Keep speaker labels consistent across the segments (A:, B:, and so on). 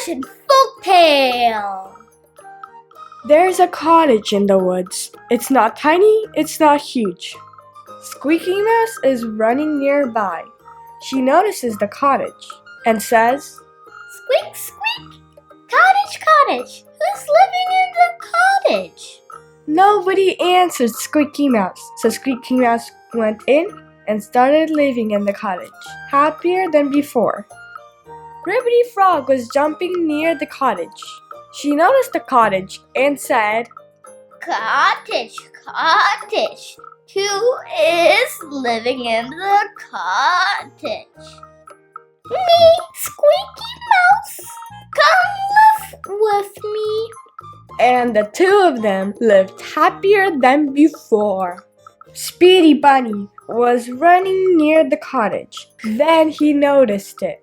A: ancient folktale.
B: There's a cottage in the woods. It's not tiny, it's not huge. Squeaky Mouse is running nearby. She notices the cottage and says,
A: Squeak, squeak! Cottage, cottage! Who's living in the cottage?
B: Nobody answered Squeaky Mouse, so Squeaky Mouse went in and started living in the cottage, happier than before. Ribbity Frog was jumping near the cottage. She noticed the cottage and said,
A: Cottage, cottage! Who is living in the cottage? Me, Squeaky Mouse! Come live with me!
B: And the two of them lived happier than before. Speedy Bunny was running near the cottage. Then he noticed it.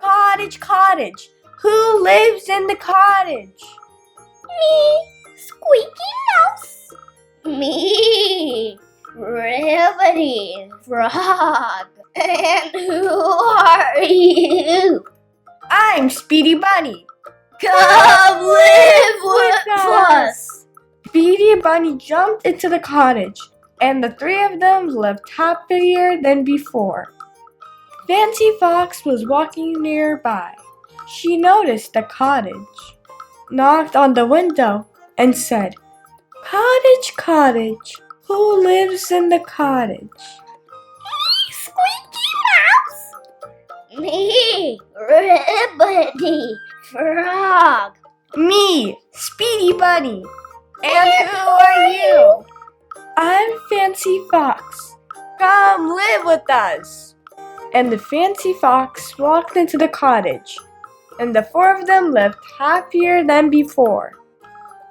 B: Cottage, cottage! Who lives in the cottage?
A: Me, Squeaky Mouse. Me, Ribbity Frog. And who are you?
B: I'm Speedy Bunny.
A: Come live with us.
B: Speedy Bunny jumped into the cottage, and the three of them lived happier than before. Fancy Fox was walking nearby. She noticed the cottage, knocked on the window, and said, Cottage, cottage, who lives in the cottage?
A: Me, Squeaky Mouse. Me, Ribbity Frog.
B: Me, Speedy Bunny. And who are you? I'm Fancy Fox. Come live with us. And the Fancy Fox walked into the cottage, and the four of them lived happier than before.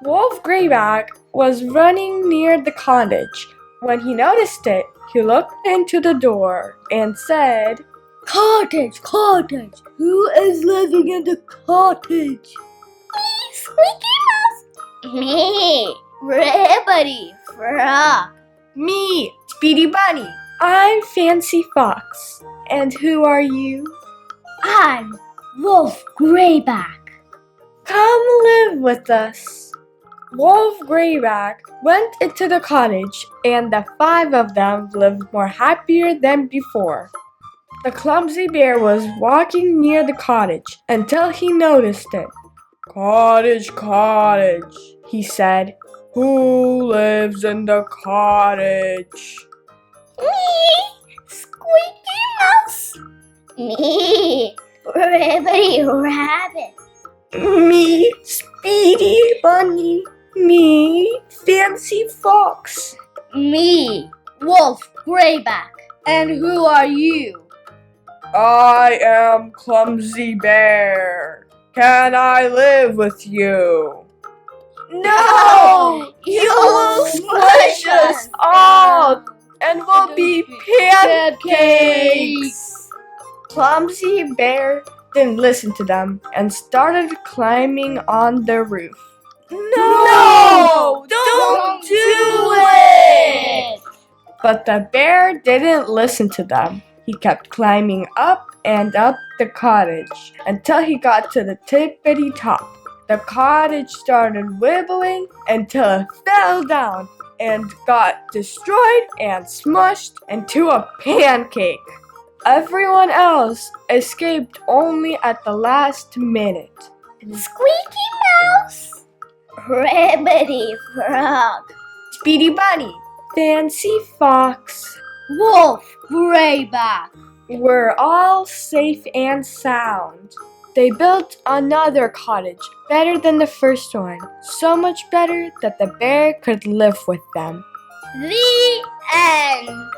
B: Wolf Greyback was running near the cottage. When he noticed it, he looked into the door and said, Cottage, cottage, who is living in the cottage?
A: Me, Squeaky Mouse. Me, Ribbity Frog.
B: Me, Speedy Bunny. I'm Fancy Fox. And who are you?
A: I'm Wolf Greyback.
B: Come live with us. Wolf Greyback went into the cottage, and the five of them lived more happier than before. The clumsy bear was walking near the cottage until he noticed it. Cottage, cottage, he said. Who lives in the cottage?
A: Me, Squeaky Mouse. Me, Ribbity Rabbit.
B: Me, Speedy Bunny. Me, Fancy Fox.
A: Me, Wolf Greyback. And who are you?
B: I am Clumsy Bear. Can I live with you? No! You will squish us all, and we'll be pancakes! Clumsy Bear didn't listen to them and started climbing on the roof. No! Don't do it! But the bear didn't listen to them. He kept climbing up and up the cottage until he got to the tippity top. The cottage started wibbling until it fell down and got destroyed and smushed into a pancake. Everyone else escaped only at the last minute.
A: Squeaky Mouse, Ribbity Frog,
B: Speedy Bunny, Fancy Fox,
A: Wolf Greyback
B: were all safe and sound. They built another cottage, better than the first one, so much better that the bear could live with them.
A: The end.